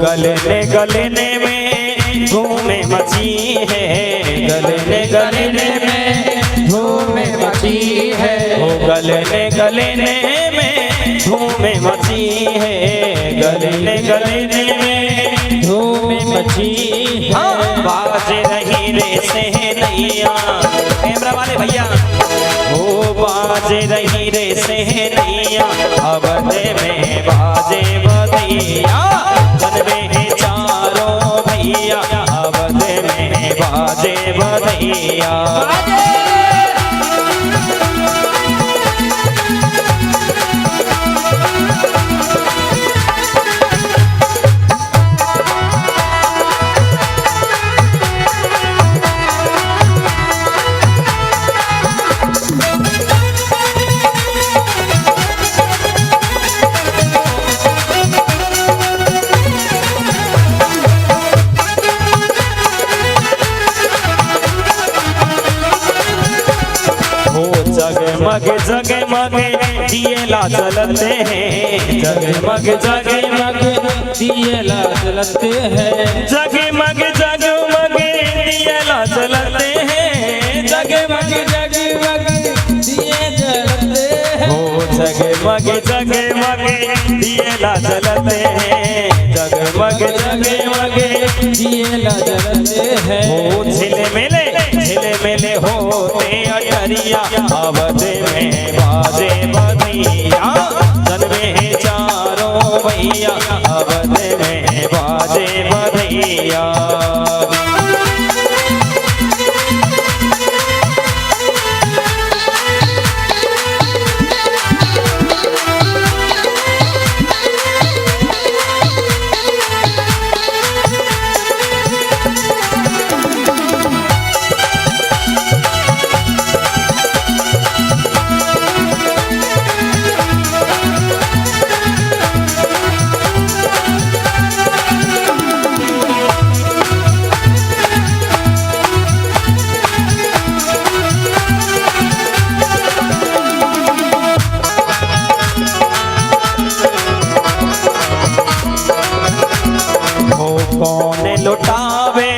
गलने गलने में धूमें मची है, गलने गलने में धूमें मची है, गलने गलने में धूमें मची है, गलने गलने में धूमें मची है। बाज रही रे सहनैया, कैमरा वाले भैया, ओ बाज रही रे सहनैया, अवध में बाजे बधैया, जनवे चारों भैया, अवध में बाजे बधैया। जगमग जगमग दियेला जलते हैं, जगमग जगमग दियेला जलते हैं, जगमग जगमग दियेला जलते हैं, जगमग जगमग दिए जलते हैं, ओ जगमग जगमग दियेला जलते हैं, जगमग जगमग दियेला जलते हैं। ओ झिलमिले झिलमिले होते अटरिया, अवध में बाजे बधैया, जनवे चारों भैया, अवध में बाजे बधैया। कौन लुटावे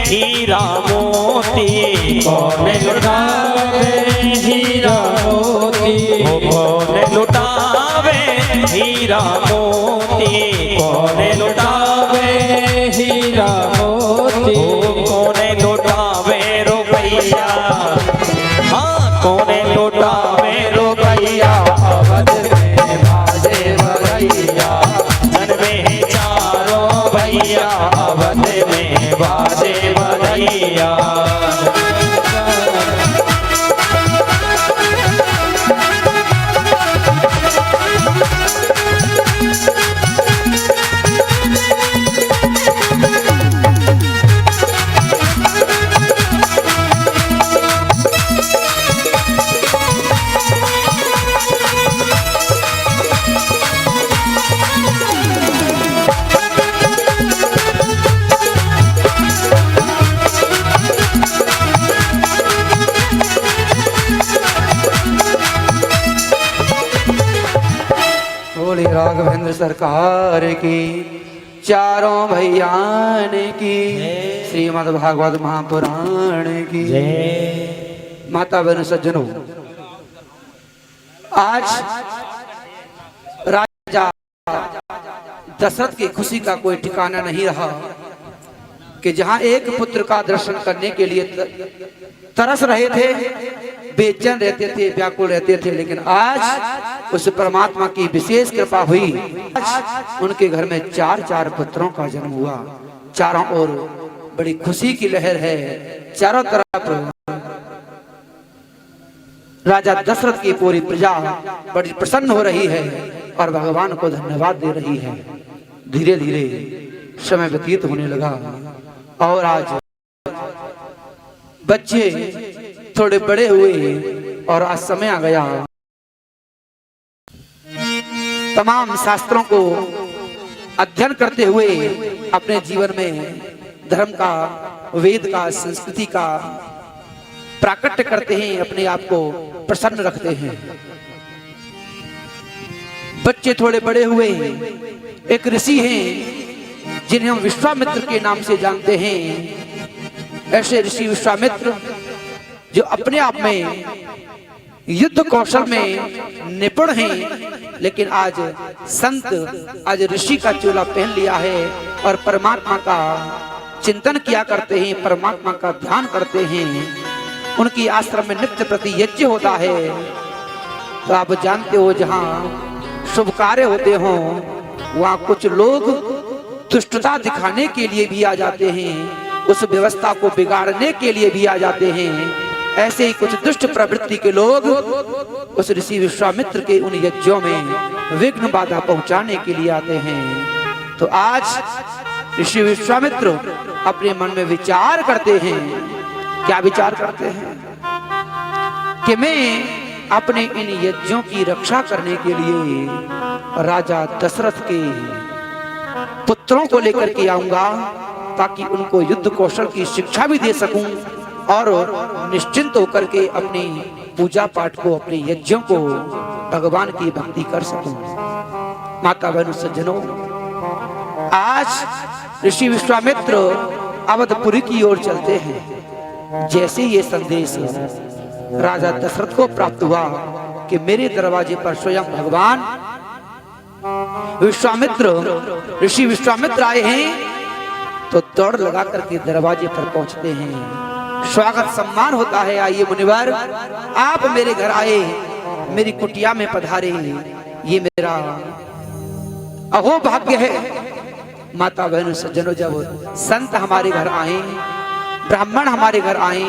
हीरा मोती, कौन लुटावे हीरा मोती, कौन लुटावे हीरा मोती, कौन लुटावे हीरा मोती, कौन लुटावे रुपैया, हाँ कौन लुटावे रुपैया, अवध में बाजे बधैया, जनवे चारों भैया, अवध में बाजे बधैया। बोले राघवेंद्र सरकार की, चारों भैयान की, श्रीमद् भागवत महापुराण की। माता बहन सज्जनों, आज राजा दशरथ की खुशी का कोई ठिकाना नहीं रहा कि जहां एक पुत्र का दर्शन करने के लिए तरस रहे थे, बेचैन रहते थे, व्याकुल रहते थे, लेकिन आज उस परमात्मा की विशेष कृपा हुई। आज उनके घर में चार चार पुत्रों का जन्म हुआ। चारों ओर बड़ी खुशी की लहर है। चारों तरफ राजा दशरथ की पूरी प्रजा बड़ी प्रसन्न हो रही है और भगवान को धन्यवाद दे रही है। धीरे धीरे समय व्यतीत होने लगा और आज बच्चे थोड़े बड़े हुए और आज समय आ गया तमाम शास्त्रों को अध्ययन करते हुए अपने जीवन में धर्म का, वेद का, संस्कृति का प्राकट्य करते हैं, अपने आप को प्रसन्न रखते हैं। बच्चे थोड़े बड़े हुए, एक ऋषि हैं जिन्हें हम विश्वामित्र के नाम से जानते हैं, ऐसे ऋषि विश्वामित्र जो अपने आप में युद्ध कौशल में निपुण हैं, लेकिन आज संत, आज ऋषि का चोला पहन लिया है और परमात्मा का चिंतन किया करते हैं, परमात्मा का ध्यान करते हैं। उनकी आश्रम में नित्य प्रति यज्ञ होता है। तो आप जानते हो, जहाँ शुभ कार्य होते हों वहाँ कुछ लोग दुष्टता दिखाने के लिए भी आ जाते हैं, उस व्यवस्था को बिगाड़ने के लिए भी आ जाते हैं। ऐसे ही कुछ दुष्ट प्रवृत्ति के लोग उस ऋषि विश्वामित्र के उन यज्ञों में विघ्न बाधा पहुंचाने के लिए आते हैं। तो आज ऋषि विश्वामित्र अपने मन में विचार करते हैं। क्या विचार करते हैं? कि मैं अपने इन यज्ञों की रक्षा करने के लिए राजा दशरथ के पुत्रों को लेकर के आऊंगा, ताकि उनको युद्ध कौशल की शिक्षा भी दे सकूं और निश्चिंत होकर के अपनी पूजा पाठ को, अपने यज्ञों को, भगवान की भक्ति कर सकूं। माता बहनों सज्जनों, आज ऋषि विश्वामित्र अवधपुरी की ओर चलते हैं। जैसे ये संदेश राजा दशरथ को प्राप्त हुआ कि मेरे दरवाजे पर स्वयं भगवान विश्वामित्र, ऋषि विश्वामित्र आए हैं, तो दौड़ लगा करके दरवाजे पर पहुंचते हैं। स्वागत सम्मान होता है। आइए मुनिवर, आप मेरे घर आए, मेरी कुटिया में पधारे, ये मेरा अहो भाग्य है। माता बहनों सज्जनों, जब संत हमारे घर आए, ब्राह्मण हमारे घर आए,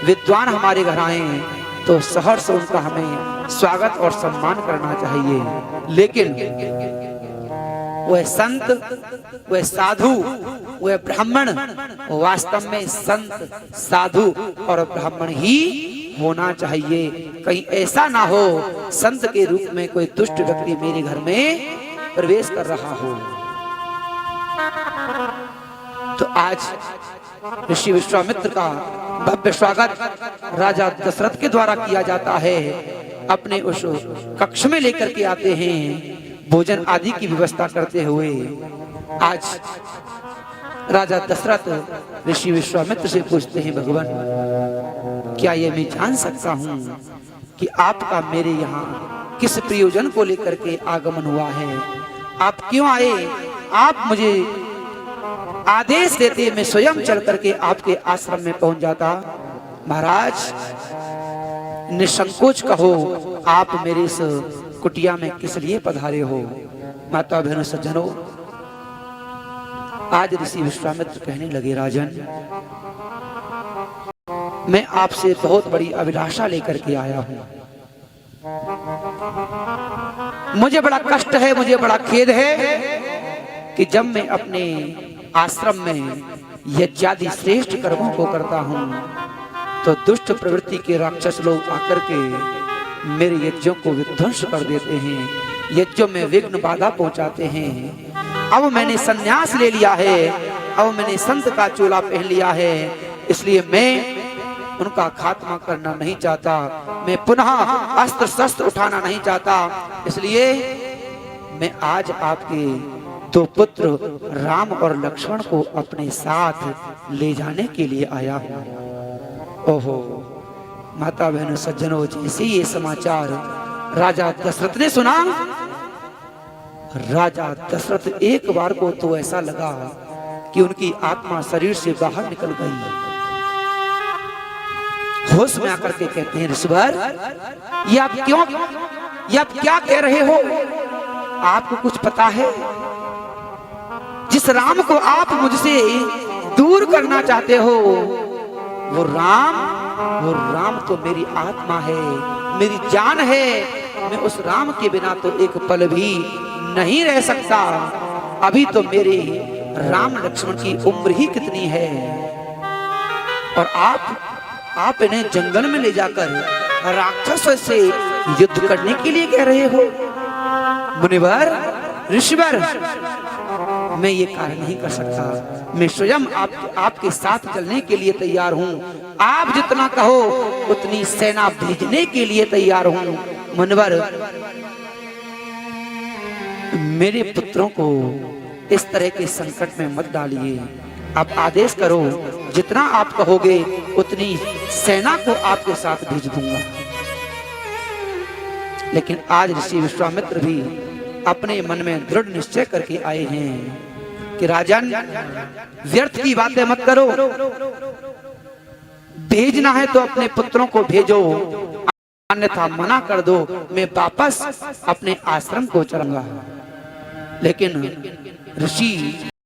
विद्वान हमारे घर आए, तो सहर्ष उनका हमें स्वागत और सम्मान करना चाहिए। लेकिन वह संत, वह साधु, वह ब्राह्मण वास्तव में संत, साधु और ब्राह्मण ही होना चाहिए। कहीं ऐसा ना हो संत के रूप में कोई दुष्ट व्यक्ति मेरे घर में प्रवेश कर रहा हो। तो आज ऋषि विश्वामित्र का भव्य स्वागत राजा दशरथ के द्वारा किया जाता है। अपने उस कक्ष में लेकर के आते हैं, भोजन आदि की व्यवस्था करते हुए। आज राजा दशरथ ऋषि विश्वामित्र से पूछते हैं, भगवान, क्या ये मैं जान सकता हूँ कि आपका मेरे यहाँ किस प्रयोजन को लेकर के आगमन हुआ है? आप क्यों आए? आप मुझे आदेश देते, मैं स्वयं चल करके आपके आश्रम में पहुंच जाता। महाराज, निसंकोच कहो, आप मेरे इस कुटिया में किस लिए पधारे हो? माता बहनों सज्जनों, आज ऋषि विश्वामित्र कहने लगे, राजन, मैं आपसे बहुत बड़ी अभिलाषा लेकर के आया हूं। मुझे बड़ा कष्ट है, मुझे बड़ा खेद है कि जब मैं अपने आश्रम में यज्ञादि श्रेष्ठ कर्मों को करता हूं, तो दुष्ट प्रवृत्ति के राक्षस लोग आकर के मेरे यज्ञों को विध्वंस कर देते हैं, यज्ञों में विघ्न बाधा पहुंचाते हैं। अब मैंने संन्यास ले लिया है, अब मैंने संत का चोला पहन लिया है, इसलिए मैं उनका खात्मा करना नहीं चाहता, मैं पुनः अस्त्र शस्त्र उठाना नहीं चाहता। इसलिए मैं आज आपके दो पुत्र राम और लक्ष्मण को अपने साथ ले जाने के लिए आया हूं। ओहो माता बहनों सज्जनों, जैसे ये समाचार राजा दशरथ ने सुना, राजा दशरथ एक बार को तो ऐसा लगा कि उनकी आत्मा शरीर से बाहर निकल गई। होश में आकर के कहते हैं, ऋषिवर, ये आप क्यों, ये आप क्या कह रहे हो? आपको कुछ पता है? जिस राम को आप मुझसे दूर करना चाहते हो, वो राम तो मेरी आत्मा है, मेरी जान है। मैं उस राम के बिना तो एक पल भी नहीं रह सकता। अभी तो मेरे राम लक्ष्मण की उम्र ही कितनी है, और आप इन्हें जंगल में ले जाकर राक्षसों से युद्ध करने के लिए कह रहे हो? मुनिवर, ऋषिवर, मैं ये कार्य नहीं कर सकता। मैं स्वयं आपके साथ चलने के लिए तैयार हूँ। आप जितना कहो उतनी सेना भेजने के लिए तैयार हूँ। मुनिवर, मेरे पुत्रों को इस तरह के संकट में मत डालिए। आप आदेश करो, जितना आप कहोगे उतनी सेना को आपके साथ भेज दूंगा। लेकिन आज ऋषि विश्वामित्र भी अपने मन में दृढ़ निश्चय करके आए हैं कि राजन, व्यर्थ की बातें मत करो, भेजना है तो अपने पुत्रों को भेजो, अन्यथा मना कर दो, मैं वापस अपने आश्रम को चलूंगा। लेकिन ऋषि